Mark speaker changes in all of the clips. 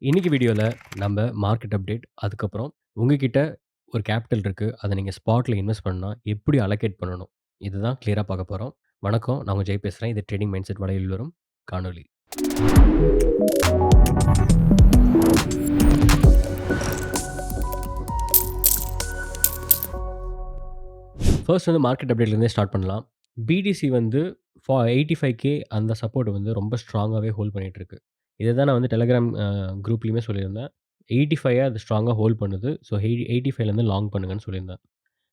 Speaker 1: இன்னைக்கு வீடியோல நம்ம மார்க்கெட் அப்டேட், அதுக்கப்புறம் உங்ககிட்ட ஒரு கேப்பிட்டல் இருக்கு. அத நீங்க ஸ்பாட்ல இன்வெஸ்ட் பண்ணா எப்படி அலோகேட் பண்ணணும்? இதுதான் கிளியரா பார்க்க போறோம். வணக்கம். நான் உங்க ஜெய் பேசுறேன். இது ட்ரேடிங் மைண்ட் செட் வலையில் வரும் காணொளி. ஃபர்ஸ்ட் வந்து மார்க்கெட் அப்டேட்லேருந்தே ஸ்டார்ட் பண்ணலாம். பிடிசி வந்து 85K அந்த சப்போர்ட் வந்து ரொம்ப ஸ்ட்ராங்காவே ஹோல்ட் பண்ணிட்டு இருக்கு. இத தான் நான் வந்து டெலகிராம் குரூப்லயுமே சொல்லியிருந்தேன். 85 அது ஸ்ட்ராங்கா ஹோல்ட் பண்ணுது. ஸோ 85லேருந்து லாங் பண்ணுங்கன்னு சொல்லியிருந்தேன்.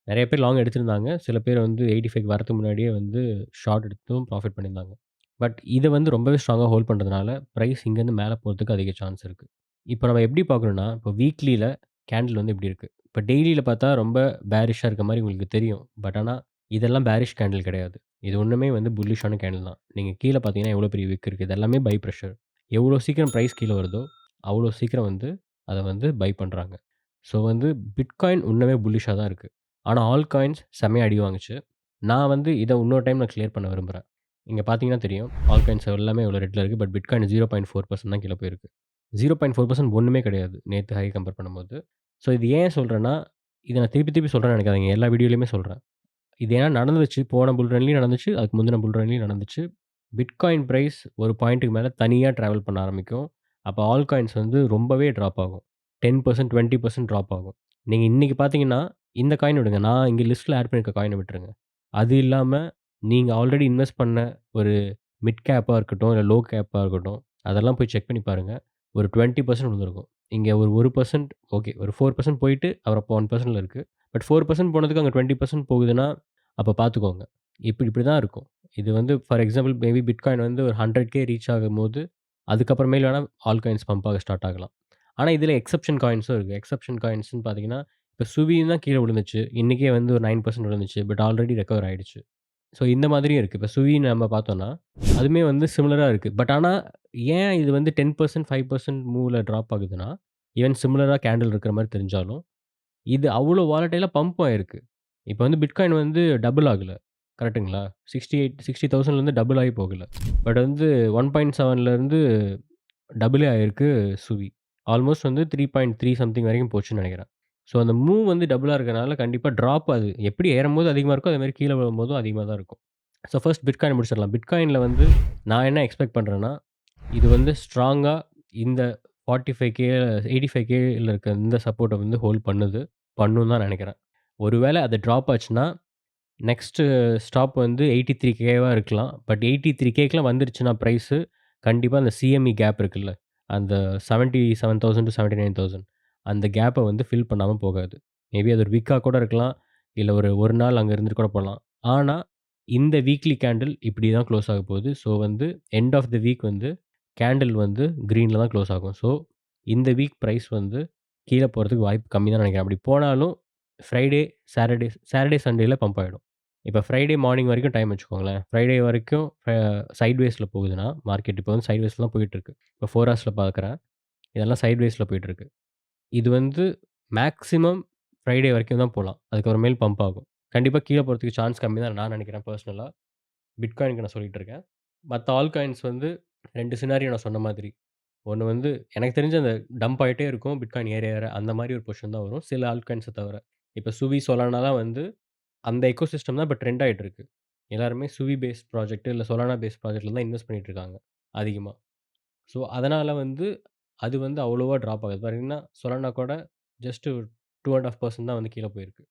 Speaker 1: நெறைய பேர் லாங் எடுத்திருந்தாங்க. சில பேர் வந்து 85க்கு வரதுக்கு முன்னாடியே வந்து ஷார்ட் எடுத்தும் ப்ராஃபிட் பண்ணியிருந்தாங்க. பட் இத வந்து ரொம்பவே ஸ்ட்ராங்கா ஹோல்ட் பண்றதுனால, பிரைஸ் இங்கேருந்து மேல போறதுக்கு அதிக சான்ஸ் இருக்கு. இப்ப நம்ம எப்படி பார்க்கணும்னா, இப்போ வீக்லில கேண்டில் வந்து இப்படி இருக்கு. இப்ப டெய்லில பார்த்தா ரொம்ப பேரிஷ்ஷா இருக்க மாரி உங்களுக்கு தெரியும். பட் ஆனா, இதெல்லாம் பேரிஷ் கேண்டில் கிடையாது. இது ஒண்ணுமே வந்து புல்லிஷான கேண்டில் தான். நீங்க கீழ பார்த்தீங்கன்னா, எவ்வளோ பெரிய விக் இருக்கு. இது எல்லாமே பை பிரஷர். எவ்வளோ சீக்கிரம் பிரைஸ் கீழ வருதோ, அவ்வளோ சீக்கிரம் வந்து அத வந்து பை பண்றாங்க. ஸோ வந்து பிட்காயின் இன்னுமே புல்லிஷா தான் இருக்கு. ஆனா, ஆல் காயின்ஸ் செம்மையா அடி வாங்குச்சு. நான் வந்து இத இன்னொரு டைம் நான் கிளியர் பண்ண விரும்புறேன். இங்க பார்த்தீங்கன்னா தெரியும். ஆல் காயின்ஸ் எல்லாமே இவ்வளோ ரெட்ல இருக்கு. பட் பிட்காயின் 0.4% தான் கீழ போயிருக்கு. 0.4% ஒண்ணுமே கிடையாது. நேத்து ஹை கம்பேர் பண்ணும்போது. ஸோ இது ஏன் சொல்றேன்னா, இத நான் திருப்பி திருப்பி சொல்றேன்னு நெனைக்காதீங்க. எல்லா வீடியோலயுமே சொல்றேன். இது ஏன்னா நடந்துச்சு. போன புல் ரன்லயும் நடந்துச்சு. அதுக்கு முந்தின புல் ரன்லயும் நடந்துச்சு. பிட்காயின் பிரைஸ் ஒரு பாயிண்ட்டுக்கு மேல தனியா டிராவல் பண்ண ஆரம்பிக்கும். அப்ப ஆல் காயின்ஸ் வந்து ரொம்பவே ட்ராப் ஆகும். 10% 20% ட்ராப் ஆகும். நீங்க இன்னைக்கு பார்த்தீங்கன்னா, இந்த காயின் விடுங்க. நான் இங்க லிஸ்ட்ல ஆட் பண்ணியிருக்க காயின விட்டுருங்க. அது இல்லாம நீங்க ஆல்ரெடி இன்வெஸ்ட் பண்ண ஒரு மிட் கேப்பா இருக்கட்டும், இல்ல லோ கேப்பா இருக்கட்டும், அதெல்லாம் போய் செக் பண்ணி பாருங்க. ஒரு 20% விழுந்திருக்கும். இங்க ஒரு 1% ஓகே. ஒரு 4% போயிட்டு அப்புறம் 1%ல இருக்கு. பட் 4% போனதுக்கு அங்க 20% போகுதுன்னா, அப்ப பார்த்துக்கோங்க. இப்படி தான் இருக்கும். இது வந்து ஃபார் எக்ஸாம்பிள் மேபி பிட்காயின் வந்து ஒரு 100K ரீச் ஆகும்போது, அதுக்கப்புறமேல் வேணா ஆல் காயின்ஸ் பம்ப் ஆக ஸ்டார்ட் ஆகலாம். ஆனா, இதில எக்செப்ஷன் காயின்ஸும் இருக்கு. எக்செப்ஷன் காயின்ஸ்ன்னு பார்த்தீங்கன்னா, இப்ப சுவியும் தான் கீழ விழுந்துச்சு. இன்னைக்கே வந்து ஒரு 9% விழுந்துச்சு. பட் ஆல்ரெடி ரெக்கவர் ஆயிடுச்சு. ஸோ இந்த மாதிரியும் இருக்கு. இப்ப சுவி நம்ம பார்த்தோம்னா, அதுவுமே வந்து சிமிலரா இருக்கு. பட் ஆனா, ஏன் இது வந்து 10% 5% மூவ்ல ட்ராப் ஆகுதுன்னா, ஈவன் சிமிலரா கேண்டில் இருக்கிற மாரி தெரிஞ்சாலும், இது அவ்ளோ வாலடைலா பம்ப் ஆயிருக்கு. இப்ப வந்து பிட்காயின் வந்து டபுள் ஆகல. கரெக்ட்டுங்களா? 68 60,000லேருந்து டபுள் ஆகி போகல. பட் வந்து 1.7லேருந்து டபுளே ஆயிருக்கு சுவி. ஆல்மோஸ்ட் வந்து 3.3 சம்திங் வரைக்கும் போச்சுன்னு நெனைக்கிறேன். ஸோ அந்த மூவ் வந்து டபுளா இருக்கனால கண்டிப்பா ட்ராப் அது எப்படி ஏறும்போது அதிகமா இருக்கோ, அதே மாரி கீழ விழும்போதும் அதிகமா தான் இருக்கும். ஸோ ஃபர்ஸ்ட் பிட்காயின் முடிச்சிடலாம். பிட்காயின்ல வந்து நான் என்ன எக்ஸ்பெக்ட் பண்றேன்னா, இது வந்து ஸ்ட்ராங்கா இந்த 45K 85Kல இருக்க இந்த சப்போர்ட்ட வந்து ஹோல்ட் பண்ணுன்னு தான் நெனைக்கிறேன். ஒருவேள அது ட்ராப் ஆச்சுன்னா, நெக்ஸ்ட்டு ஸ்டாப் வந்து 83Kவா இருக்கலாம். பட் 83Kக்குலாம் வந்துருச்சுன்னா பிரைஸு, கண்டிப்பா அந்த சிஎம்இ கேப் இருக்குல்ல, அந்த 77,000 டூ 79,000 அந்த கேப்ப வந்து ஃபில் பண்ணாம போகாது. மேபி அது ஒரு வீக்கா கூட இருக்கலாம். இல்ல ஒரு 1 நாள் அங்க இருந்துட்டு கூட போலாம். ஆனா, இந்த வீக்லி கேண்டில் இப்படி தான் குளோஸ் ஆகப் போகுது. ஸோ வந்து எண்ட் ஆஃப் த வீக் வந்து கேண்டில் வந்து கிரீன்ல தான் குளோஸ் ஆகும். ஸோ இந்த வீக் பிரைஸ் வந்து கீழ போறதுக்கு வாய்ப்பு கம்மி தான் நெனைக்கிறேன். அப்படி போனாலும் ஃப்ரைடே, சாட்டர்டே, சண்டேல பம்ப் ஆயிடும். இப்ப ஃப்ரைடே மார்னிங் வரைக்கும் டைம் வச்சுக்கோங்களேன். ஃப்ரைடே வரைக்கும் சைட்வேஸ்ல போகுதுன்னா, மார்க்கெட் இப்ப வந்து சைட்வேஸ்ல தான் போயிட்டுருக்கு. இப்ப 4 ஹார்ஸ்ல பார்க்குறேன். இதெல்லாம் சைட்வேஸ்ல போயிட்டுருக்கு. இது வந்து மேக்ஸிமம் ஃப்ரைடே வரைக்கும் தான் போலாம். அதுக்கப்புறமேல் பம்ப் ஆகும். கண்டிப்பா கீழ போறதுக்கு சான்ஸ் கம்மி தான் நான் நெனைக்கிறேன் பெர்சனலா. பிட்காயினுக்கு நான் சொல்லிட்டு இருக்கேன். மத்த ஆல் காயின்ஸ் வந்து 2 சினாரியோ நான் சொன்ன மாதிரி. ஒண்ணு வந்து எனக்கு தெரிஞ்சு அந்த டம்ப் ஆயிட்டே இருக்கும். பிட்காயின் ஏற ஏற அந்த மாரி ஒரு பொசிஷன் தான் வரும். சில ஆல்ட் காயின்ஸ தவிர. இப்ப சுவி, சொலானாலாம் வந்து அந்த எக்கோசிஸ்டம் தான் இப்ப ட்ரெண்ட் ஆயிட்டு இருக்கு. எல்லாருமே சுவி பேஸ்ட் ப்ராஜெக்ட் இல்ல சொலானா பேஸ்ட் ப்ராஜெக்ட்ல தான் இன்வெஸ்ட் பண்ணிட்டு இருக்காங்க அதிகமா. ஸோ, அதனால வந்து அது வந்து அவ்வளவா ட்ராப் ஆகாது. பார்த்தீங்கன்னா, சொலானா கூட ஜஸ்ட் 2 1/2% தான் வந்து கீழ போயிருக்கு.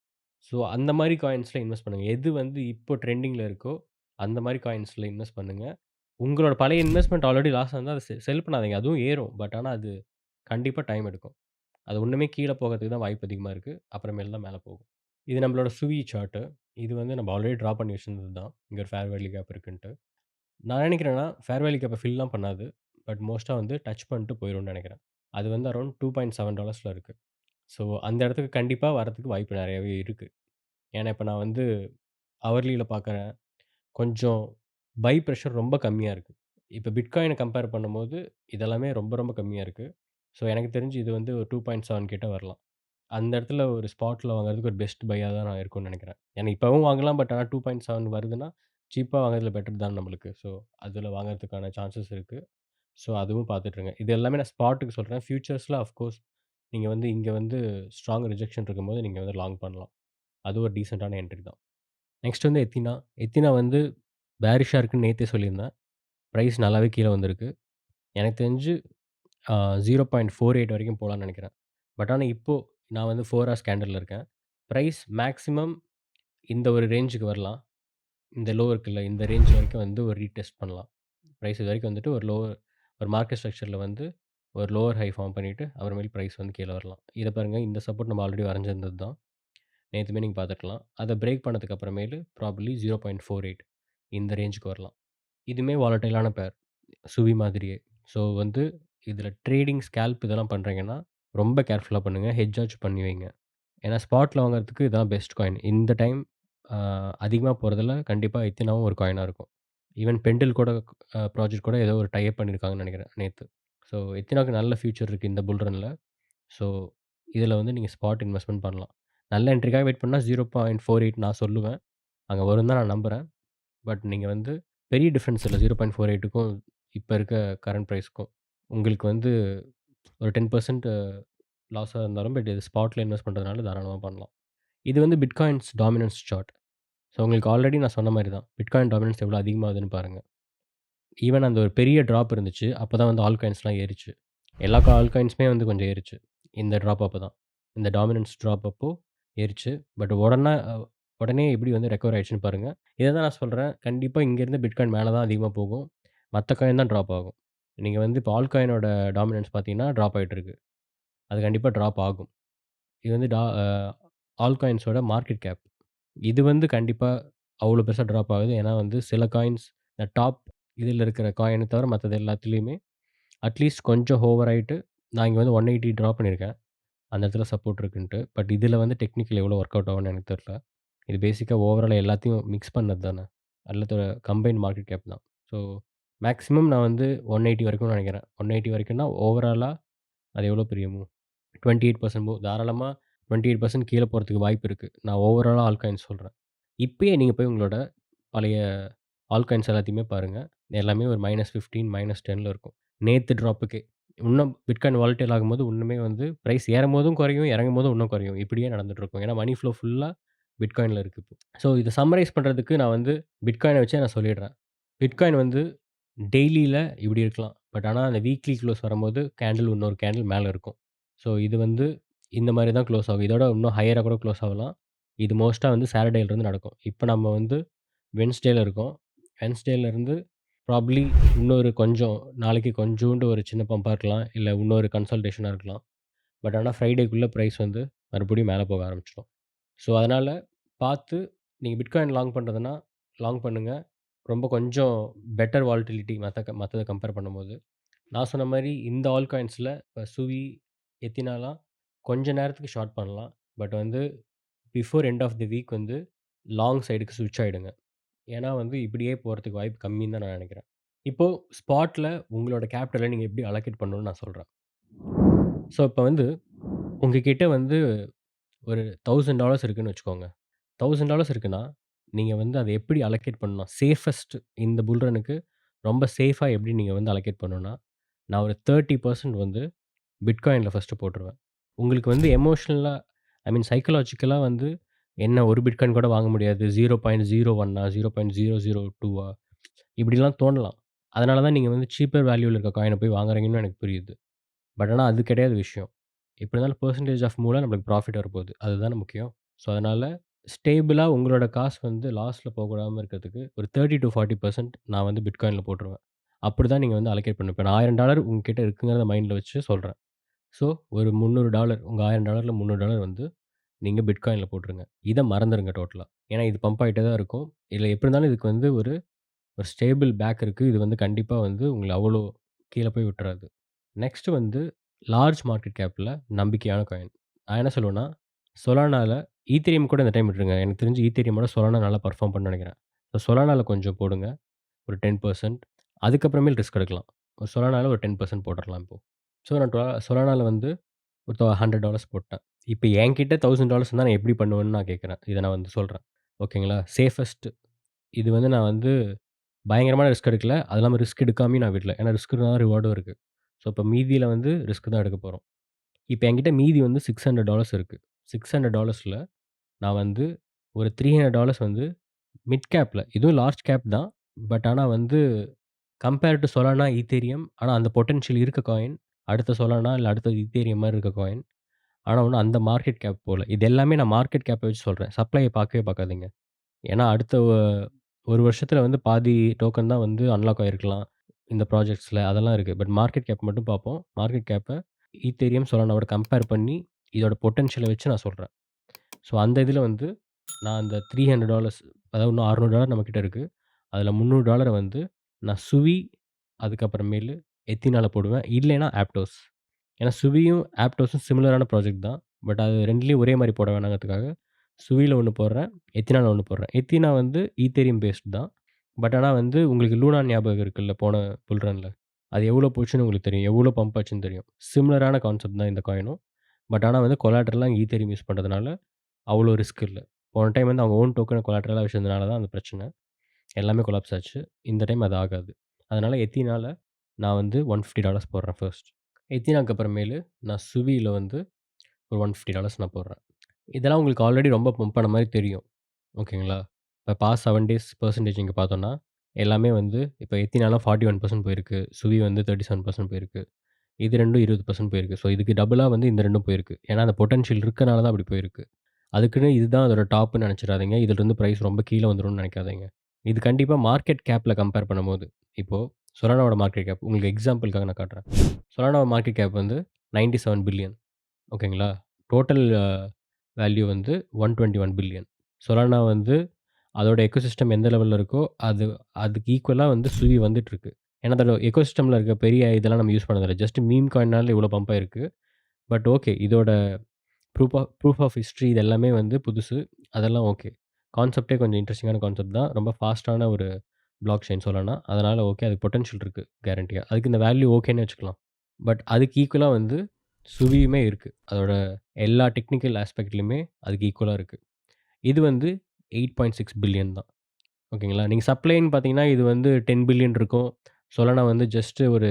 Speaker 1: ஸோ, அந்த மாரி காயின்ஸ்ல இன்வெஸ்ட் பண்ணுங்க. எது வந்து இப்போ ட்ரெண்டிங்ல இருக்கோ, அந்த மாரி காயின்ஸ்ல இன்வெஸ்ட் பண்ணுங்க. உங்களோட பழைய இன்வெஸ்ட்மென்ட் ஆல்ரெடி லாஸ் ஆயிருந்தா அத செல் பண்ணாதீங்க. அதுவும் ஏறும். பட் ஆனா அது கண்டிப்பா டைம் எடுக்கும். அது இன்னுமே கீழ போகறதுக்கு தான் வாய்ப்பு அதிகமா இருக்கு. அப்புறமேல் தான் மேல போகும். இது நம்மளோட சுவி சார்ட். இது வந்து நம்ம ஆல்ரெடி டிரா பண்ணி வச்சிருந்தது தான். இங்க ஒரு ஃபேர் வேல்யூ கேப் இருக்குன்ட்டு. நான் நினைக்கிறேன்னா, ஃபேர் வேல்யூ கேப்ப ஃபில்லாம் பண்ணாது. பட் மோஸ்ட்டா வந்து டச் பண்ணிட்டு போயிரும்னு நெனைக்கிறேன். அது வந்து அரவுண்ட் $2.7ல இருக்கு. ஸோ அந்த இடத்துக்கு கண்டிப்பா வரதுக்கு வாய்ப்பு நெறையாவே இருக்கு. ஏன்னா, இப்ப நான் வந்து ஹவர்லில பார்க்குறேன். கொஞ்சம் பை பிரஷர் ரொம்ப கம்மியா இருக்கு. இப்ப பிட்காயின கம்பேர் பண்ணும்போது, இதெல்லாமே ரொம்ப ரொம்ப கம்மியா இருக்கு. ஸோ எனக்கு தெரிஞ்சு இது வந்து ஒரு 2.7 கிட்ட வரலாம். அந்த இடத்துல ஒரு ஸ்பாட்ல வாங்குறதுக்கு ஒரு பெஸ்ட் பையா தான் நான் இருக்கும்னு நெனைக்கிறேன். ஏன்னா இப்பவும் வாங்கலாம். பட் ஆனா 2.7 வருதுன்னா, சீப்பா வாங்குறதுல பெட்டர் தான் நம்மளுக்கு. ஸோ, அதுல வாங்குறதுக்கான சான்சஸ் இருக்கு. ஸோ அதுவும் பார்த்துட்டுருங்க. இது எல்லாமே நான் ஸ்பாட்டுக்கு சொல்றேன். ஃபியூச்சர்ஸ்ல ஆஃப்கோர்ஸ் நீங்க வந்து இங்க வந்து ஸ்ட்ராங் ரிஜெக்ஷன் இருக்கும்போது நீங்க வந்து லாங் பண்ணலாம். அது ஒரு டீசென்ட்டான என்ட்ரி தான். நெக்ஸ்ட் வந்து எத்தினா. எத்தினா வந்து பேரிஷா இருக்குன்னு நேத்தே சொல்லியிருந்தேன். பிரைஸ் நல்லாவே கீழ வந்திருக்கு. எனக்கு தெரிஞ்சு 0.48 வரைக்கும் போலான்னு நெனைக்கிறேன். பட் ஆனா இப்போ நான் வந்து 4 ஹார்ஸ் கேண்டில்ல இருக்கேன். பிரைஸ் மேக்ஸிமம் இந்த ஒரு ரேஞ்சுக்கு வரலாம். இந்த லோ இருக்குல்ல, இந்த ரேஞ்ச் வரைக்கும் வந்து ஒரு ரீடெஸ்ட் பண்ணலாம். பிரைஸ் இதுவரைக்கும் வந்துட்டு ஒரு மார்க்கெட் ஸ்ட்ரக்சர்ல வந்து ஒரு லோவர் ஹை ஃபார்ம் பண்ணிட்டு, அப்புறமேல் பிரைஸ் வந்து கீழ வரலாம். இத பாருங்க இந்த சப்போர்ட் நம்ம ஆல்ரெடி வரைஞ்சிருந்தது தான். நேத்துமே நீங்க பார்த்துருக்கலாம். அத பிரேக் பண்ணதுக்கு அப்புறமேலு ப்ராபப்லி 0.48 இந்த ரேஞ்சுக்கு வரலாம். இதுவுமே வாலடைலான பேர். சுவி மாதிரியே. ஸோ வந்து இதில ட்ரேடிங், ஸ்கேல்ப் இதெல்லாம் பண்றீங்கன்னா, ரொம்ப கேர்ஃபுல்லா பண்ணுங்க. ஹெட்ஜாச்சும் பண்ணி வைங்க. ஏன்னா ஸ்பாட்ல வாங்குறதுக்கு இதான் பெஸ்ட் காயின். இந்த டைம் அ அதிகமா போறதுல கண்டிப்பா எத்தினாவும் ஒரு காயினா இருக்கும். ஈவன் பெண்டில் கூட ப்ராஜெக்ட் கூட ஏதோ ஒரு டை அப் பண்ணியிருக்காங்கன்னு நெனைக்கிறேன் நேத்து. ஸோ எத்தினாவுக்கு நல்ல ஃபியூச்சர் இருக்கு இந்த புல் ரன்ல. ஸோ இதில வந்து நீங்க ஸ்பாட் இன்வெஸ்ட்மென்ட் பண்ணலாம். நல்ல என்ட்ரிக்காக வெயிட் பண்ணா 0.48 நான் சொல்லுவேன். அங்க வரும்னு தான் நான் நம்புறேன். பட் நீங்க வந்து பெரிய டிஃபரன்ஸ் இல்ல 0.48க்கும் இப்ப இருக்க கரண்ட் பிரைஸ்க்கும். உங்களுக்கு வந்து ஒரு 10% லாஸா இருந்தாலும், பட் இது ஸ்பாட்ல இன்வெஸ்ட் பண்றதுனால தாராளமா பண்ணலாம். இது வந்து பிட்காயின்ஸ் டாமினன்ஸ் சார்ட். ஸோ உங்களுக்கு ஆல்ரெடி நான் சொன்ன மாரி தான். பிட்காயின் டாமினன்ஸ் எவ்வளோ அதிகமாகுதுன்னு பாருங்க. ஈவன் அந்த ஒரு பெரிய ட்ராப் இருந்துச்சு. அப்ப தான் வந்து ஆல் காயின்ஸ்லாம் ஏறிச்சு. எல்லா ஆல் காயின்ஸுமே வந்து கொஞ்சம் ஏறிச்சு. இந்த ட்ராப் அப்ப தான். இந்த டாமினன்ஸ் ட்ராப் அப்போ ஏறிச்சு. பட் உடனே எப்படி வந்து ரெக்கவர் ஆயிடுச்சுன்னு பாருங்க. இத தான் நான் சொல்றேன். கண்டிப்பா இங்கேருந்து பிட்காயின் மேல தான் அதிகமா போகும். மத்த காயின் தான் ட்ராப் ஆகும். நீங்க வந்து இப்போ ஆல் காயினோட டாமினன்ஸ் பார்த்தீங்கன்னா, ட்ராப் ஆயிட்டு இருக்கு. அது கண்டிப்பா ட்ராப் ஆகும். இது வந்து ஆல் காயின்ஸோட மார்க்கெட் கேப். இது வந்து கண்டிப்பா அவ்வளோ பெருசா ட்ராப் ஆகுது. ஏன்னா வந்து சில காயின்ஸ் இந்த டாப் இதில இருக்கிற காயின தவிர மத்தது எல்லாத்துலயுமே அட்லீஸ்ட் கொஞ்சம் ஓவர் ஆயிட்டு நான் இங்க வந்து 180 ட்ரா பண்ணியிருக்கேன். அந்த இடத்துல சப்போர்ட் இருக்குன்ட்டு. பட் இதில வந்து டெக்னிக்கல் எவ்வளோ ஒர்க் அவுட் ஆகும்னு எனக்கு தெரியல. இது பேசிக்கா ஓவராலா எல்லாத்தையும் மிக்ஸ் பண்ணது தானே. எல்லாத்தோட கம்பைன்ட் மார்க்கெட் கேப் தான். ஸோ மேக்ஸிமம் நான் வந்து 180 வரைக்கும்னு நெனைக்கிறேன். 180 வரைக்கும்னா ஓவராலா அது எவ்வளோ பெரிய மூவ்? 28% மூவ். தாராளமா 28% கீழ போறதுக்கு வாய்ப்பு இருக்கு. நான் ஓவராலா ஆல் காயின்ஸ் சொல்றேன். இப்பயே நீங்க போய் உங்களோட பழைய ஆல் காயின்ஸ் எல்லாத்தையுமே பாருங்க. எல்லாமே ஒரு -15, -10ல இருக்கும். நேத்து ட்ராப்புக்கே. இன்னும் பிட்காயின் வாலடைல் ஆகும்போது இன்னுமே வந்து பிரைஸ் ஏறும்போதும் குறையும், இறங்கும்போதும் இன்னும் குறையும். இப்படியே நடந்துட்டு இருக்கும். ஏன்னா மனி ஃப்ளோ ஃபுல்லா பிட்காயின்ல இருக்கு இப்போ. ஸோ இத சம்மரைஸ் பண்றதுக்கு நான் வந்து பிட்காயின வச்சே நான் சொல்லிடுறேன். பிட்காயின் வந்து டெய்லில இப்படி இருக்கலாம். பட் ஆனா அந்த வீக்லி க்ளோஸ் வரும்போது கேண்டில் இன்னொரு கேண்டில் மேல இருக்கும். ஸோ இது வந்து இந்த மாரி தான் க்ளோஸ் ஆகும். இதோட இன்னும் ஹையரா கூட க்ளோஸ் ஆகலாம். இது மோஸ்ட்டா வந்து சாட்டர்டேலருந்து நடக்கும். இப்ப நம்ம வந்து வெட்னஸ்டேல இருக்கோம். வெட்னஸ்டேலருந்து ப்ராபப்ளி இன்னொரு கொஞ்சம் நாளைக்கு கொஞ்சூண்டு ஒரு சின்ன பம்பா இருக்கலாம். இல்ல இன்னொரு கன்சால்டேஷனா இருக்கலாம். பட் ஆனா ஃப்ரைடேக்குள்ள பிரைஸ் வந்து மறுபடியும் மேல போக ஆரம்பிச்சுரும். ஸோ அதனால பார்த்து நீங்க பிட்காயின் லாங் பண்றதுன்னா, லாங் பண்ணுங்க. ரொம்ப கொஞ்சம் பெட்டர் வாலட்டிலிட்டி மத்தத கம்பேர் பண்ணும்போது. நான் சொன்ன மாரி இந்த ஆல் காயின்ஸ்ல இப்ப சுவி, எத்தினாலாம் கொஞ்ச நேரத்துக்கு ஷார்ட் பண்ணலாம். பட் வந்து before end of the week வந்து லாங் சைடுக்கு ஸ்விட்ச் ஆயிடுங்க. ஏன்னா வந்து இப்படியே போறதுக்கு வாய்ப்பு கம்மின்னு தான் நான் நெனைக்கிறேன். இப்போ ஸ்பாட்ல உங்களோட கேப்பிட்டல நீங்க எப்படி அலோகேட் பண்ணணும்னு நான் சொல்றேன். ஸோ இப்ப வந்து உங்ககிட்ட வந்து ஒரு $1000 இருக்குன்னு வச்சுக்கோங்க. $1000 இருக்குன்னா, நீங்க வந்து அத எப்படி அலோகேட் பண்ணணும்? சேஃபஸ்ட் இந்த புல் ரன்னுக்கு ரொம்ப சேஃபா எப்படி நீங்க வந்து அலோகேட் பண்ணணும்னா, நான் ஒரு 30% வந்து பிட்காயின்ல ஃபர்ஸ்ட்டு போட்டுருவேன். உங்களுக்கு வந்து எமோஷனலா ஐ மீன் சைக்காலஜிக்கலா வந்து என்ன ஒரு பிட்காயின் கூட வாங்க முடியாது. 0.01 0.002 இப்படிலாம் தோணலாம். அதனால தான் நீங்க வந்து சீப்பர் வேல்யூல இருக்க காயின போய் வாங்குறீங்கன்னு எனக்கு புரியுது. பட் ஆனா அது கிடையாது விஷயம். எப்படி இருந்தாலும் பெர்சன்டேஜ் ஆஃப் மூவ்ல நம்மளுக்கு ப்ராஃபிட் வரப்போகுது. அதுதானே முக்கியம். ஸோ அதனால ஸ்டேபிளா உங்களோட காசு வந்து லாஸ்ல போகாம இருக்கிறதுக்கு ஒரு 30-40% நான் வந்து பிட்காயின்ல போட்டுருவேன். அப்படிதான் நீங்க வந்து அலோகேட் பண்ணணும். இப்ப நான் $1000 உங்ககிட்ட இருக்குங்கிறத மைண்ட்ல வச்சு சொல்றேன். ஸோ ஒரு $300 உங்க $1000ல $300 வந்து நீங்க பிட்காயின்ல போட்டுருங்க. இத மறந்துருங்க டோட்டலா. ஏன்னா இது பம்ப் ஆயிட்டே தான் இருக்கும். இதுல எப்படி இருந்தாலும் இதுக்கு வந்து ஒரு ஒரு ஸ்டேபிள் பேக் இருக்கு. இது வந்து கண்டிப்பா வந்து உங்கள அவ்வளோ கீழ போய் விட்டுறாது. நெக்ஸ்ட் வந்து லார்ஜ் மார்க்கெட் கேப்ல நம்பிக்கையான காயின். நான் என்ன சொல்லுவேன்னா, சொலானால ஈத்தீரியம் கூட இந்த டைம் விட்டுருங்க. எனக்கு தெரிஞ்சு ஈத்தீரியமோட சொலானா நல்லா பெர்ஃபார்ம் பண்ணும்னு நெனைக்கிறேன். சொலானால கொஞ்சம் போடுங்க. ஒரு 10% அதுக்கப்புறமேல் ரிஸ்க் எடுக்கலாம். ஒரு சொலானால ஒரு 10% போட்டுறலாம் இப்போ. ஸோ நான் சொலானால வந்து ஒரு $100 போட்டேன். இப்ப என்கிட்ட $1000 இருந்தா நான் எப்படி பண்ணுவேன்னு நான் கேட்கிறேன். இத நான் வந்து சொல்றேன். ஓகேங்களா? சேஃபஸ்ட் இது வந்து நான் வந்து பயங்கரமான ரிஸ்க் எடுக்கல. அது இல்லாம ரிஸ்க் எடுக்காமயும் நான் விடல. ஏன்னா ரிஸ்க் இருந்தா தான் ரிவார்டும் இருக்கு. ஸோ, இப்ப மீதியில வந்து ரிஸ்க் தான் எடுக்க போறோம். இப்ப என்கிட்ட மீதி வந்து $600 இருக்கு. $600ல நான் வந்து ஒரு $300 வந்து மிட் கேப்ல இதுவும் லார்ஜ் கேப் தான். பட் ஆனா வந்து கம்பேர் டூ சொலானா, ஈத்தீரியம் ஆனா அந்த பொட்டன்ஷியல் இருக்க காயின். அடுத்த சொலானா இல்ல அடுத்த ஈத்தீரியம் மாரி இருக்க காயின். ஆனா ஒண்ணும் அந்த மார்க்கெட் கேப் போல. இது எல்லாமே நான் மார்க்கெட் கேப்ப வச்சு சொல்றேன். சப்ளைய பார்க்கவே பார்க்காதீங்க. ஏன்னா அடுத்த 1 வருஷத்துல வந்து பாதி டோக்கன் தான் வந்து அன்லாக் ஆயிருக்கலாம். இந்த ப்ராஜெக்ட்ஸ்ல அதெல்லாம் இருக்கு. பட் மார்க்கெட் கேப் மட்டும் பார்ப்போம். மார்க்கெட் கேப்ப ஈத்தீரியம், சொலானாவோட கம்பேர் பண்ணி இதோட பொட்டன்ஷியல வச்சு நான் சொல்றேன். ஸோ அந்த இதுல வந்து நான் அந்த $300 அதாவது இன்னும் $600 நம்மகிட்ட இருக்கு. அதுல $300 வந்து நான் சுவி, அதுக்கப்புறமேலு எத்தினால போடுவேன். இல்லைன்னா ஆப்டோஸ். ஏன்னா சுவியும், ஆப்டோஸும் சிமிலரான ப்ராஜெக்ட் தான். பட் அது 2லயும் ஒரே மாரி போட வேணாங்கிறதுக்காக, சுவில 1 போடுறேன். எத்தினால 1 போடுறேன். எத்தினா வந்து ஈத்தேரியம் பேஸ்ட் தான். பட் ஆனா வந்து உங்களுக்கு லூனா ஞாபகம் இருக்குல்ல போன புல் ரன்ல. அது எவ்வளோ போச்சுன்னு உங்களுக்கு தெரியும். எவ்வளோ பம்ப் ஆச்சுன்னு தெரியும். சிமிலரான கான்செப்ட் தான் இந்த காயினும். பட் ஆனா வந்து கொலாட்டரலா ஈத்தேரியம் யூஸ் பண்றதுனால அவ்வளோ ரிஸ்க் இல்ல. போன டைம் வந்து அவங்க ஓன் டோக்கன கொலாட்டரலா வச்சிருந்தனால தான் அந்த பிரச்சனை. எல்லாமே கொலாப்ஸ் ஆச்சு. இந்த டைம் அது ஆகாது. அதனால எத்தினால நான் வந்து $150 போடுறேன் ஃபர்ஸ்ட். எத்தினாக்கு அப்புறமேலு நான் சுவியில வந்து ஒரு $150 நான் போடுறேன். இதெல்லாம் உங்களுக்கு ஆல்ரெடி ரொம்ப பம்ப் ஆன மாரி தெரியும். ஓகேங்களா? இப்ப பாஸ்ட் 7 டேஸ் பெர்சன்டேஜ் இங்க பார்த்தோம்னா, எல்லாமே வந்து இப்ப எத்தினாலாம் 41% போயிருக்கு. சுவி வந்து 37% போயிருக்கு. இது 2ம் 20% போயிருக்கு. ஸோ இதுக்கு டபுளா வந்து இந்த 2ம் போயிருக்கு. ஏன்னா அந்த பொட்டன்ஷியல் இருக்கனால தான் அப்படி போயிருக்கு. அதுக்குன்னு இதுதான் அதோட டாப்ன்னு நெனச்சிராதீங்க. இதிலிருந்து பிரைஸ் ரொம்ப கீழ வந்துரும்னு நெனைக்காதீங்க. இது கண்டிப்பா மார்க்கெட் கேப்ல கம்பேர் பண்ணும்போது, இப்போ சொலானாவோட மார்க்கெட் கேப் உங்களுக்கு எக்ஸாம்பிள்க்காக நான் காட்டுறேன். சொலானாவோட மார்க்கெட் கேப் வந்து 97 பில்லியன் ஓகேங்களா? டோட்டல் வேல்யூ வந்து 121 பில்லியன். சொலானா வந்து அதோட எக்கோசிஸ்டம் எந்த லெவல்ல இருக்கோ, அதுக்கு ஈக்குவலா வந்து சுவி வந்துட்டுருக்கு. ஏன்னா அதோட எக்கோசிஸ்டம்ல இருக்க பெரிய இதெல்லாம் நம்ம யூஸ் பண்ணதில்ல. ஜஸ்ட் மீம் காயின்னால இவ்வளோ பம்ப் ஆயிருக்கு. But okay. இதோட ப்ரூஃப் ஆஃப் ஹிஸ்டரி இது எல்லாமே வந்து புதுசு. அதெல்லாம் ஓகே. கான்செப்ட்டே கொஞ்சம் இன்ட்ரஸ்டிங்கான கான்செப்ட் தான். ரொம்ப ஃபாஸ்ட்டான ஒரு ப்ளாக் செயின் சொல்லலாம். அதனால ஓகே. அதுக்கு பொட்டன்ஷியல் இருக்கு கேரண்டியா. அதுக்கு இந்த வேல்யூ ஓகேன்னு வச்சுக்கலாம். பட் அதுக்கு ஈக்குவலா வந்து சுவியுமே இருக்கு. அதோட எல்லா டெக்னிக்கல் ஆஸ்பெக்ட்லயுமே அதுக்கு ஈக்குவலா இருக்கு. இது வந்து 8.6 பில்லியன் தான். ஓகேங்களா? நீங்க சப்ளைன்னு பார்த்தீங்கன்னா, இது வந்து 10 பில்லியன் இருக்கும். சொலனா வந்து ஜஸ்ட் ஒரு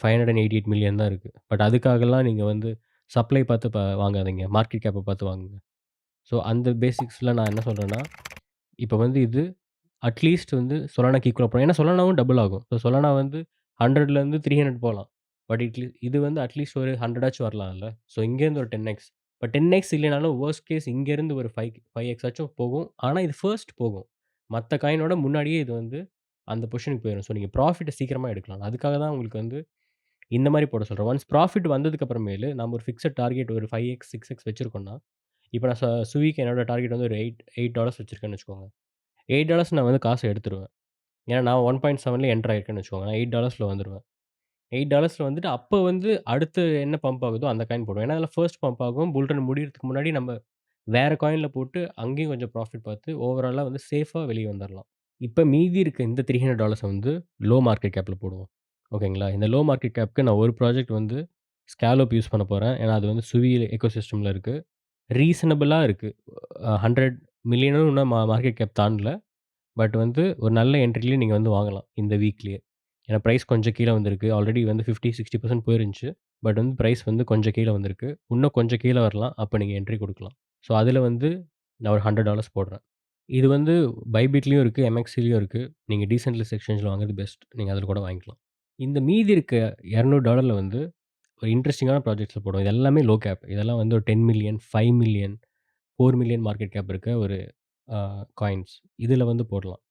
Speaker 1: 588 மில்லியன் தான் இருக்கு. பட் அதுக்காகலாம் நீங்க வந்து சப்ளை பார்த்து வாங்காதீங்க. மார்க்கெட் கேப்ப பார்த்து வாங்குங்க. ஸோ அந்த பேசிக்ஸ்ல நான் என்ன சொல்றேன்னா, இப்ப வந்து இது அட்லீஸ்ட் வந்து சொலானாக்கு ஈக்குவலா போகும். ஏன்னா சொலானாவும் டபுள் ஆகும். ஸோ சொலானா வந்து 100லேருந்து 300 போலாம். பட் இது வந்து அட்லீஸ்ட் ஒரு 100 ஆச்சும் வரலாம்ல. ஸோ இங்கேருந்து ஒரு 10x. இப்ப 10x இல்லைனாலும் வொர்ஸ்ட் கேஸ் இங்கேருந்து ஒரு 5x ஆச்சும் போகும். ஆனா இது ஃபர்ஸ்ட் போகும். மத்த காயினோட முன்னாடியே இது வந்து அந்த பொசிஷனுக்கு போயிரும். ஸோ நீங்க ப்ராஃபிட்ட சீக்கிரமா எடுக்கலாம். அதுக்காக தான் உங்களுக்கு வந்து இந்த மாரி போட சொல்றேன். ஒன்ஸ் ப்ராஃபிட் வந்ததுக்கு அப்புறமேலு நம்ம ஒரு ஃபிக்ஸட் டார்கெட் ஒரு 5x, 6x வச்சிருக்கோம்னா, இப்ப நான் சுவிக்கு என்னோட டார்கெட் வந்து ஒரு $8 வச்சிருக்கேன்னு வச்சுக்கோங்க. $8 நான் வந்து காச எடுத்துருவேன். ஏன்னா நான் 1.7ல என்டர் ஆயிருக்கேன்னு வச்சுக்கோங்க. நான் $8ல வந்துருவேன். $8ல வந்துட்டு அப்ப வந்து அடுத்து என்ன பம்ப் ஆகுதோ அந்த காயின் போடுவேன். ஏன்னா அதில ஃபர்ஸ்ட் பம்ப் ஆகும். புல் ரன் முடியறதுக்கு முன்னாடி நம்ம வேற காயின்ல போட்டு அங்கேயும் கொஞ்சம் ப்ராஃபிட் பார்த்து ஓவராலா வந்து சேஃபா வெளிய வந்துரலாம். இப்ப மீதி இருக்க இந்த $300 வந்து லோ மார்க்கெட் கேப்ல போடுவோம். ஓகேங்களா? இந்த லோ மார்க்கெட் கேப்க்கு நான் ஒரு ப்ராஜெக்ட் வந்து ஸ்கேலோப் யூஸ் பண்ண போறேன். ஏன்னா அது வந்து சுவி எக்கோசிஸ்டம்ல இருக்கு. ரீசனபிளா இருக்கு. 100 மில்லியனும் இன்னும் மார்க்கெட் கேப் தாண்டல. பட் வந்து ஒரு நல்ல என்ட்ரிலயே நீங்க வந்து வாங்கலாம். இந்த வீக்லயே. ஏன்னா பிரைஸ் கொஞ்சம் கீழ வந்திருக்கு. ஆல்ரெடி வந்து 50, 60% போயிருந்துச்சு. பட் வந்து பிரைஸ் வந்து கொஞ்சம் கீழ வந்திருக்கு. இன்னும் கொஞ்சம் கீழ வரலாம். அப்ப நீங்க என்ட்ரி குடுக்கலாம். ஸோ அதுல வந்து நான் ஒரு $100 போடுறேன். இது வந்து பைபிட்லயும் இருக்கு, எம்எக்ஸ்லயும் இருக்கு. நீங்க டீசென்ட்ரலைஸ்ட் எக்ஸ்சேஞ்ச்ல வாங்குறது பெஸ்ட். நீங்க அதுல கூட வாங்கிக்கலாம். இந்த மீதி இருக்க $200ல வந்து ஒரு இன்ட்ரஸ்டிங்கான ப்ராஜெக்ட்ஸ்ல போடுவோம். இது எல்லாமே லோ கேப். இதெல்லாம் வந்து ஒரு 10 million, 5 million, 4 million market cap இருக்க ஒரு அ காயின்ஸ். இதுல வந்து போடலாம்.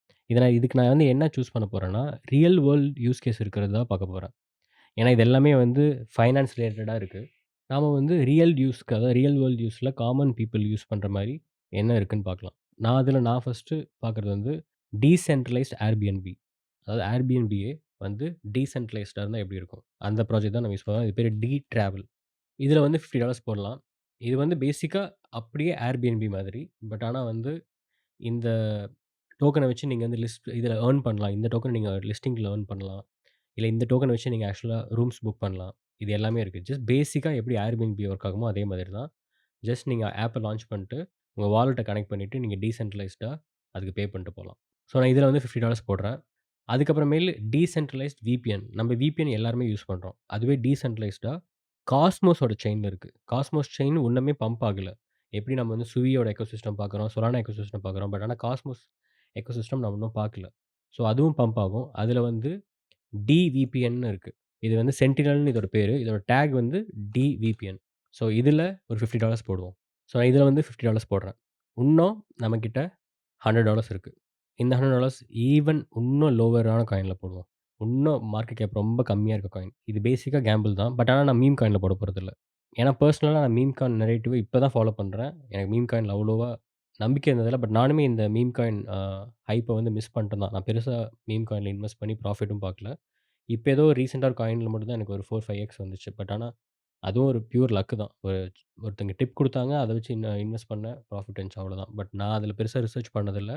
Speaker 1: இதுக்கு நான் வந்து என்ன சூஸ் பண்ண போறேன்னா, ரியல் வேர்ல்ட் யூஸ் கேஸ் இருக்கிறது தான் பார்க்க போறேன். ஏன்னா இது எல்லாமே வந்து ஃபைனான்ஸ் ரிலேட்டடா இருக்கு. நாம வந்து அதாவது ரியல் வேர்ல்ட் யூஸ்ல காமன் பீப்பிள் யூஸ் பண்ற மாரி என்ன இருக்குன்னு பார்க்கலாம். நான் ஃபர்ஸ்ட்டு பார்க்குறது வந்து டீசென்ட்ரலைஸ்ட் ஏர்பிஎன்பி. அதாவது ஏர்பிஎன்பியே வந்து டீசென்ட்ரலைஸ்டா இருந்தா எப்படி இருக்கும்? அந்த ப்ராஜெக்ட் தான் நம்ம யூஸ் பண்ணுவோம். இது பேரு டிராவல். இதுல வந்து $50 போடலாம். இது வந்து பேசிக்கா அப்படியே ஏர்பிஎன்பி மாதிரி. பட் ஆனா வந்து இந்த டோக்கன வச்சு நீங்க வந்து இதில ஏர்ன் பண்ணலாம். இந்த டோக்கன நீங்க லிஸ்டிங்ல ஏர்ன் பண்ணலாம். இல்ல இந்த டோக்கன வச்சு நீங்க ஆக்சுவலா ரூம்ஸ் புக் பண்ணலாம். இது எல்லாமே இருக்கு. ஜஸ்ட் பேசிக்கா எப்படி Airbnb ஒர்க் ஆகுமோ அதே மாதிரி தான். ஜஸ்ட் நீங்க ஆப்ப லான்ச் பண்ணிட்டு, உங்க வாலெட்ட கனெக்ட் பண்ணிட்டு, நீங்க டீசென்ட்ரலைஸ்டா அதுக்கு பே பண்ணிட்டு போலாம். ஸோ நான் இதில வந்து $50 போடுறேன். அதுக்கப்புறமேலு டீசென்ட்ரலைஸ்ட் விபிஎன். நம்ம விபிஎன் எல்லாருமே யூஸ் பண்றோம். அதுவே டீசென்ட்ரலைஸ்டா காஸ்மோஸோட செயின்ல இருக்கு. காஸ்மோஸ் செயின் இன்னுமே பம்ப் ஆகல. எப்படி நம்ம வந்து சுவியோட எக்கோசிஸ்டம் பார்க்குறோம், சொலானா எக்கோசிஸ்டம் பார்க்குறோம். பட் ஆனா காஸ்மோஸ் எக்கோசிஸ்டம் நம்ம இன்னும் பார்க்கல. ஸோ அதுவும் பம்ப் ஆகும். அதுல வந்து டிவிபிஎன்னு இருக்கு. இது வந்து சென்டினல்னு இதோட பேரு. இதோட டேக் வந்து டிவிபிஎன். ஸோ இதுல ஒரு $50 போடுவோம். ஸோ நான் இதுல வந்து $50 போடுறேன். இன்னும் நம்மகிட்ட $100 இருக்கு. இந்த $100 ஈவன் இன்னும் லோவரான காயின்ல போடுவோம். இன்னும் மார்க்கெட் கேப் ரொம்ப கம்மியா இருக்க காயின். இது பேசிக்கா கேம்பிள் தான். பட் ஆனா நான் மீம் காயின்ல போட போறதில்ல. ஏன்னா பெர்சனலா நான் மீம் காயின் நரேட்டிவ இப்ப தான் ஃபாலோ பண்றேன். எனக்கு மீம் காயின்ல அவ்வளோவா நம்பிக்கை இருந்ததில்ல. பட் நானுமே இந்த மீம் காயின் ஹைப்ப வந்து மிஸ் பண்ணிட்டேன் தான். நான் பெருசா மீம் காயின்ல இன்வெஸ்ட் பண்ணி ப்ராஃபிட்டும் பார்க்கல. இப்ப ஏதோ ரீசென்ட்டா ஒரு காயின்ல மட்டும் தான் எனக்கு ஒரு 4, 5 வந்துச்சு. பட் ஆனா அதுவும் ஒரு பியூர் லக் தான். ஒருத்தங்க டிப் குடுத்தாங்க. அத வச்சு இன்வெஸ்ட் பண்ணேன். ப்ராஃபிட் இருந்துச்சு அவ்வளோதான். பட் நான் அதில பெருசா ரிசர்ச் பண்ணதில்ல.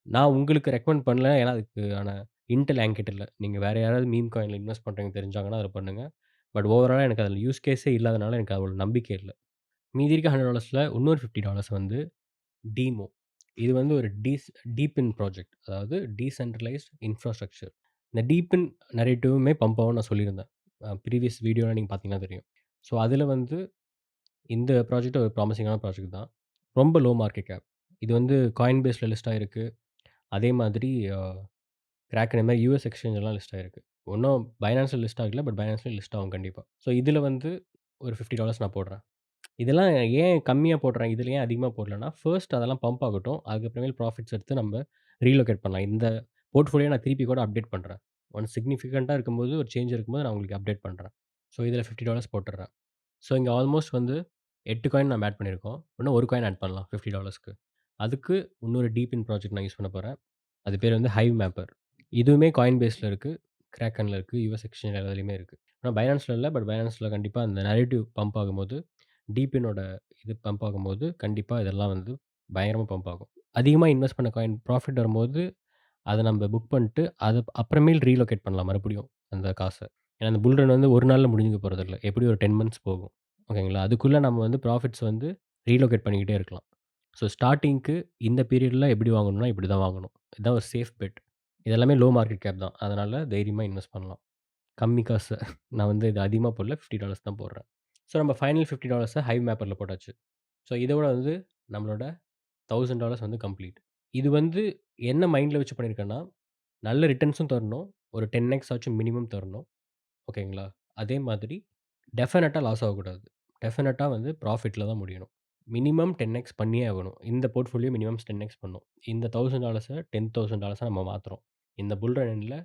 Speaker 1: நான் உங்களுக்கு ரெக்கமெண்ட் பண்ணல. ஏன்னா, அதுக்கான இன்டெல் என்கிட்ட இல்ல. நீங்க வேற யாராவது மீம் காயின்ல இன்வெஸ்ட் பண்றவங்க தெரிஞ்சாங்கன்னா, அதில பண்ணுங்க. பட் ஓவராலா எனக்கு அதில யூஸ் கேஸே இல்லாதனால எனக்கு அவ்வளோ நம்பிக்கை இல்ல. மீதி இருக்க $100ல இன்னொரு $50 வந்து டீமோ. இது வந்து ஒரு டீப்பின் ப்ராஜெக்ட். அதாவது டீசென்ட்ரலைஸ்ட் இன்ஃப்ராஸ்ட்ரக்சர். இந்த டீப்பின் நரேட்டிவுமே பம்ப் ஆகும்னு நான் சொல்லியிருந்தேன். ப்ரீவியஸ் வீடியோலாம் நீங்க பார்த்தீங்கன்னா தெரியும். ஸோ, அதில வந்து இந்த ப்ராஜெக்ட் ஒரு ப்ராமிசிங்கான ப்ராஜெக்ட் தான். ரொம்ப லோ மார்க்கெட் கேப். இது வந்து காயின்பேஸ்ல லிஸ்ட் ஆயிருக்கு. அதே மாதிரி கிராக்கன் இந்த மாரி யுஎஸ் எக்ஸ்சேஞ்ச்லாம் லிஸ்ட் ஆயிருக்கு. இன்னும் பைனான்ஸ்ல லிஸ்ட் ஆகல. பட் பைனான்ஸ்லயும் லிஸ்ட் ஆகும் கண்டிப்பா. ஸோ இதில வந்து ஒரு $50 நான் போடுறேன். இதெல்லாம் ஏன் கம்மியா போடுறேன்? இதில ஏன் அதிகமா போடலன்னா, ஃபர்ஸ்ட் அதெல்லாம் பம்ப் ஆகட்டும். அதுக்கப்புறமேல் ப்ராஃபிட்ஸ் எடுத்து நம்ம ரீலோகேட் பண்ணலாம். இந்த போர்ட்ஃபோலியோ நான் திருப்பி கூட அப்டேட் பண்றேன். ஒன்ஸ் சிக்னிஃபிகன்ட்டா இருக்கும்போது, ஒரு சேஞ்ச் இருக்கும்போது நான் உங்களுக்கு அப்டேட் பண்றேன். ஸோ இதில $50 போட்டுர்றேன். ஸோ இங்க ஆல்மோஸ்ட் வந்து 8 காயின் நம்ம ஆட் பண்ணியிருக்கோம். இன்னும் 1 காயின் ஆட் பண்ணலாம் $50க்கு. அதுக்கு இன்னொரு டீப்பின் ப்ராஜெக்ட் நான் யூஸ் பண்ண போறேன். அது பேர் வந்து ஹைவ் மேப்பர். இதுவுமே காயின்பேஸ்ல இருக்கு, கிராக்கன்ல இருக்கு, யுஎஸ் எக்ஸ்சேஞ்ச் எல்லாத்துலயுமே இருக்கு. ஆனா பைனான்ஸ்ல இல்ல. பட் பைனான்ஸ்ல கண்டிப்பா அந்த நரேட்டிவ் பம்ப் ஆகும்போது, டீப்பினோட இது பம்ப் ஆகும்போது, கண்டிப்பா இதெல்லாம் வந்து பயங்கரமா பம்ப் ஆகும். அதிகமா இன்வெஸ்ட் பண்ண காயின் ப்ராஃபிட் வரும்போது, அத நம்ப புக் பண்ணிட்டு, அத அப்புறமேல் ரீலோகேட் பண்ணலாம் மறுபடியும் அந்த காச. ஏன்னா அந்த புல் ரன் வந்து ஒரு நாள்ல முடிஞ்சுக்க போறதில்ல. எப்படியும் ஒரு 10 மந்த்ஸ் போகும். ஓகேங்களா? அதுக்குள்ள நம்ம வந்து ப்ராஃபிட்ஸ் வந்து ரீலோகேட் பண்ணிக்கிட்டே இருக்கலாம். ஸோ ஸ்டார்ட்டிங்க்கு இந்த பீரியட்ல எப்படி வாங்கணும்னா, இப்படி தான் வாங்கணும். இதான் ஒரு சேஃப் பெட். இது எல்லாமே லோ மார்க்கெட் கேப் தான். அதனால தைரியமா இன்வெஸ்ட் பண்ணலாம். கம்மி காசு. நான் வந்து இது அதிகமா போடல. $50 தான் போடுறேன். ஸோ நம்ம ஃபைனல் $50 ஹைவ் மேப்பர்ல போட்டாச்சு. ஸோ இதோட வந்து நம்மளோட $1000 வந்து கம்ப்ளீட். இது வந்து என்ன மைண்ட்ல வச்சு பண்ணியிருக்கேன்னா, நல்ல ரிட்டர்ன்ஸும் தரணும். ஒரு 10x ஆச்சும் மினிமம் தரணும். ஓகேங்களா? அதே மாதிரி டெஃபினட்டா லாஸ் ஆகக்கூடாது. டெஃபினட்டா வந்து ப்ராஃபிட்ல தான் முடியணும். மினிமம் 10x பண்ணியே ஆகணும். இந்த போர்ட்ஃபோலியோ மினிமம் 10x பண்ணும். இந்த $1000 $10,000 நம்ம மாத்துறோம். இந்த புல் ரன்ல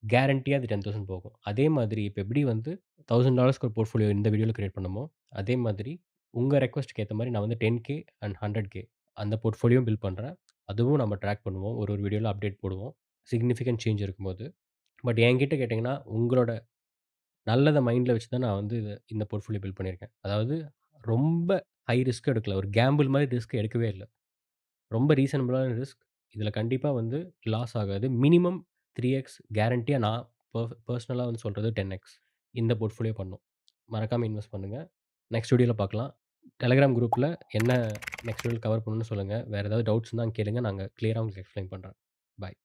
Speaker 1: கேரண்டியா அது 10,000 போகும். அதே மாதிரி இப்ப எப்படி வந்து $1000க்கு ஒரு போர்ட்ஃபோலியோ இந்த வீடியோல கிரியேட் பண்ணோமோ, அதே மாதிரி உங்க ரெக்வெஸ்ட்க்கு ஏத்த மாரி நான் வந்து 10K அண்ட் 100K அந்த போர்ட்ஃபோலியோவும் பில்ட் பண்றேன். அதுவும் நம்ம ட்ராக் பண்ணுவோம். ஒரு ஒரு வீடியோல அப்டேட் போடுவோம். சிக்னிஃபிகன்ட் சேஞ்ச் இருக்கும்போது. பட் என்கிட்ட கேட்டீங்கன்னா, உங்களோட நல்லத மைண்ட்ல வச்சு தான் நான் வந்து இந்த போர்ட்ஃபோலியோ பில்ட் பண்ணியிருக்கேன். அதாவது ரொம்ப ஹை ரிஸ்க் எடுக்கல. ஒரு கேம்பிள் மாரி ரிஸ்க் எடுக்கவே இல்ல. ரொம்ப ரீசனபிளான ரிஸ்க். இதில கண்டிப்பா வந்து லாஸ் ஆகாது. மினிமம் 3x கேரண்டியா நான் பெர்சனலா வந்து சொல்றது 10x இந்த போர்ட்ஃபோலியோ பண்ணும். மறக்காம இன்வெஸ்ட் பண்ணுங்க. நெக்ஸ்ட் வீடியோல பார்க்கலாம். டெலகிராம் குரூப்ல என்ன நெக்ஸ்ட் வீடியோல கவர் பண்ணணும்னு சொல்லுங்க. வேற ஏதாவது டவுட்ஸ் இருந்தா கேளுங்க. நாங்க கிளியரா உங்களுக்கு எக்ஸ்ப்ளைன் பண்றேன். பாய்.